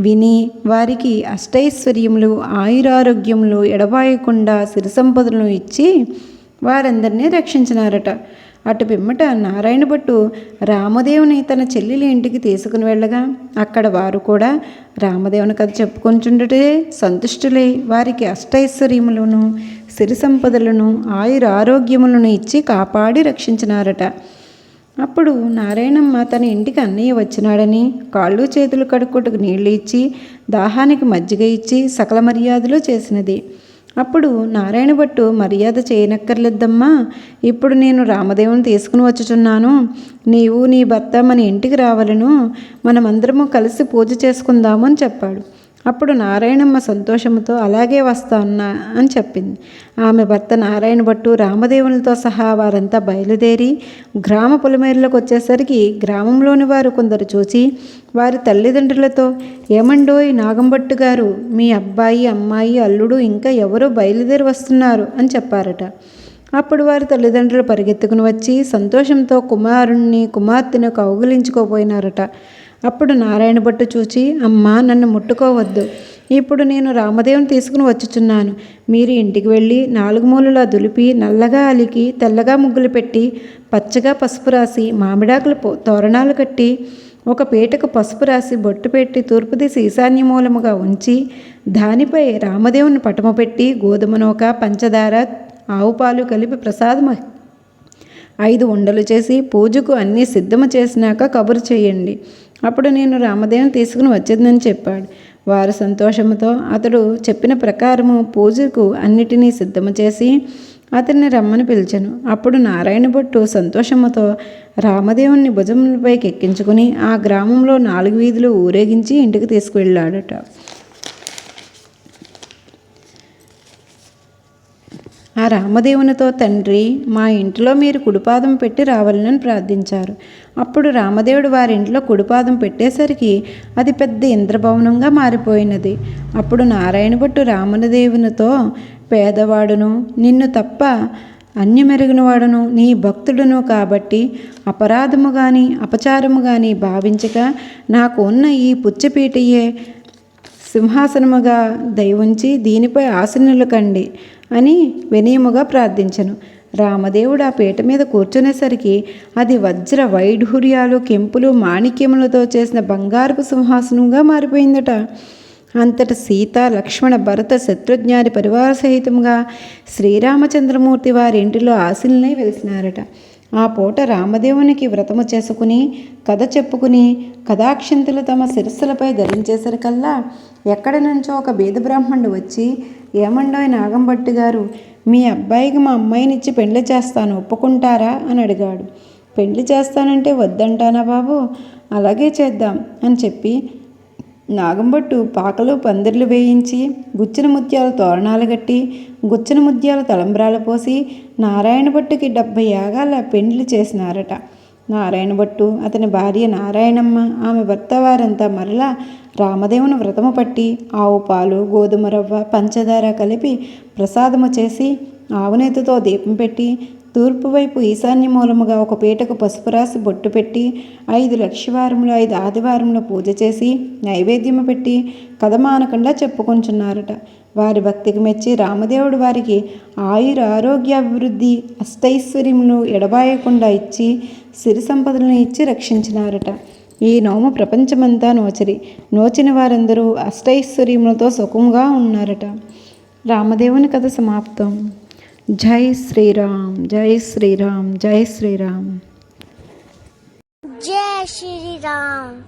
విని వారికి అష్టైశ్వర్యములు, ఆయురారోగ్యములు ఎడబాయకుండా సిరి సంపదలను ఇచ్చి వారందరినీ రక్షించినారట. అటు పిమ్మట నారాయణ భట్టు రామదేవుని తన చెల్లెలి ఇంటికి తీసుకుని వెళ్ళగా అక్కడ వారు కూడా రామదేవుని కథ చెప్పుకొంచుండుటే సంతుష్టులై వారికి అష్టైశ్వర్యములను, సిరి సంపదలను, ఆయురారోగ్యములను ఇచ్చి కాపాడి రక్షించినారట. అప్పుడు నారాయణమ్మ తన ఇంటికి అన్నయ్య వచ్చినాడని కాళ్ళు చేతులు కడుక్కొట్టుకు నీళ్లు ఇచ్చి దాహానికి మజ్జిగ ఇచ్చి సకల మర్యాదలు చేసినది. అప్పుడు నారాయణ భట్టు, మర్యాద చేయనక్కర్లేద్దమ్మా, ఇప్పుడు నేను రామదేవుని తీసుకుని వచ్చుచున్నాను, నీవు నీ భర్త మన ఇంటికి రావాలను, మనమందరము కలిసి పూజ చేసుకుందాము అని చెప్పాడు. అప్పుడు నారాయణమ్మ సంతోషంతో అలాగే వస్తాను అని చెప్పింది. ఆమె భర్త నారాయణ భట్టు రామదేవునితో సహా వారంతా బయలుదేరి గ్రామ పొలిమేరలకు వచ్చేసరికి గ్రామంలోని వారు కొందరు చూచి వారి తల్లిదండ్రులతో, ఏమండోయ్ నాగంభట్టు గారు, మీ అబ్బాయి, అమ్మాయి, అల్లుడు ఇంకా ఎవరో బయలుదేరి వస్తున్నారు అని చెప్పారట. అప్పుడు వారి తల్లిదండ్రులు పరిగెత్తుకుని వచ్చి సంతోషంతో కుమారుణ్ణి, కుమార్తెను కౌగిలించుకోపోయినారట. అప్పుడు నారాయణ భట్టు చూచి, అమ్మా, నన్ను ముట్టుకోవద్దు, ఇప్పుడు నేను రామదేవుని తీసుకుని వచ్చుచున్నాను. మీరు ఇంటికి వెళ్ళి 4 మూలలా దులిపి నల్లగా అలికి తెల్లగా ముగ్గులు పెట్టి పచ్చగా పసుపు రాసి మామిడాకులు తోరణాలు కట్టి ఒక పీటకు పసుపు రాసి బొట్టు పెట్టి తూర్పు దిశ ఈశాన్య మూలముగా ఉంచి దానిపై రామదేవుని పటము పెట్టి గోధుమ నూక పంచదార ఆవు పాలు కలిపి ప్రసాదం 5 ఉండలు చేసి పూజకు అన్నీ సిద్ధము చేసినాక కబురు చేయండి. అప్పుడు నేను రామదేవుని తీసుకుని వచ్చేదని చెప్పాడు. వారు సంతోషముతో అతడు చెప్పిన ప్రకారము పూజకు అన్నిటినీ సిద్ధము చేసి అతన్ని రమ్మని పిలిచెను. అప్పుడు నారాయణ భట్టు సంతోషముతో రామదేవుని భుజములపైకి ఎక్కించుకుని ఆ గ్రామంలో 4 వీధులు ఊరేగించి ఇంటికి తీసుకువెళ్ళాడట. ఆ రామదేవునితో తండ్రి, మా ఇంటిలో మీరు కుడిపాదం పెట్టి రావాలని ప్రార్థించారు. అప్పుడు రామదేవుడు వారి ఇంట్లో కుడిపాదం పెట్టేసరికి అది పెద్ద ఇంద్రభవనంగా మారిపోయినది. అప్పుడు నారాయణ భట్టు రామదేవునితో, పేదవాడును నిన్ను తప్ప అన్యమెరుగునవాడును నీ భక్తుడును కాబట్టి అపరాధము కానీ అపచారము కానీ భావించక నాకు ఉన్న ఈ పుచ్చపీటయే సింహాసనముగా దయవుంచి దీనిపై ఆసనులు కండి అని వినయముగా ప్రార్థించను. రామదేవుడు ఆ పీట మీద కూర్చునేసరికి అది వజ్ర వైఢూర్యాలు కెంపులు మాణిక్యములతో చేసిన బంగారపు సింహాసనంగా మారిపోయిందట. అంతట సీత లక్ష్మణ భరత శత్రుజ్ఞాని పరివార సహితంగా శ్రీరామచంద్రమూర్తి వారి ఇంటిలో ఆశీనులై వెలిసినారట. ఆ పూట రామదేవునికి వ్రతము చేసుకుని కథ చెప్పుకుని కథాక్షంతులు తమ శిరస్సులపై ధరించేసరికల్లా ఎక్కడి నుంచో ఒక బీద బ్రాహ్మణుడు వచ్చి, ఏమండోయ్ నాగంభట్టు గారు, మీ అబ్బాయికి మా అమ్మాయినిచ్చి పెళ్లి చేస్తాను, ఒప్పుకుంటారా అని అడిగాడు. పెళ్లి చేస్తానంటే వద్దంటానా బాబు, అలాగే చేద్దాం అని చెప్పి నాగంభట్టు పాకలు పందిర్లు వేయించి గుచ్చిన ముత్యాల తోరణాలు కట్టి గుచ్చిన ముత్యాల తలంబ్రాలు పోసి నారాయణ భట్టుకి 70 యాగాల పెండ్లి చేసినారట. నారాయణ భట్టు, అతని భార్య నారాయణమ్మ, ఆమె భర్త వారంతా మరలా రామదేవుని వ్రతము పట్టి ఆవు పాలు గోధుమ రవ్వ పంచదార కలిపి ప్రసాదము చేసి ఆవునేతితో దీపం పెట్టి తూర్పు వైపు ఈశాన్య మూలముగా ఒక పీటకు పసుపు రాసి బొట్టు పెట్టి 5 లక్షవారములు 5 ఆదివారములు పూజ చేసి నైవేద్యము పెట్టి కథ మానకుండా చెప్పుకుంటున్నారట. వారి భక్తికి మెచ్చి రామదేవుడు వారికి ఆరోగ్యాభివృద్ధి అష్టైశ్వర్యములు ఎడబాయకుండా ఇచ్చి సిరి సంపదలను ఇచ్చి రక్షించినారట. ఈ నోము ప్రపంచమంతా నోచిన వారందరూ అష్టైశ్వర్యములతో సుఖంగా ఉన్నారట. రామదేవుని కథ సమాప్తం. జై శ్రీరామ్, జై శ్రీరామ్, జై శ్రీరామ్. జై శ్రీరామ్,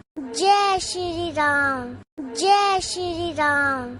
జై శ్రీరామ్, జై శ్రీరామ్.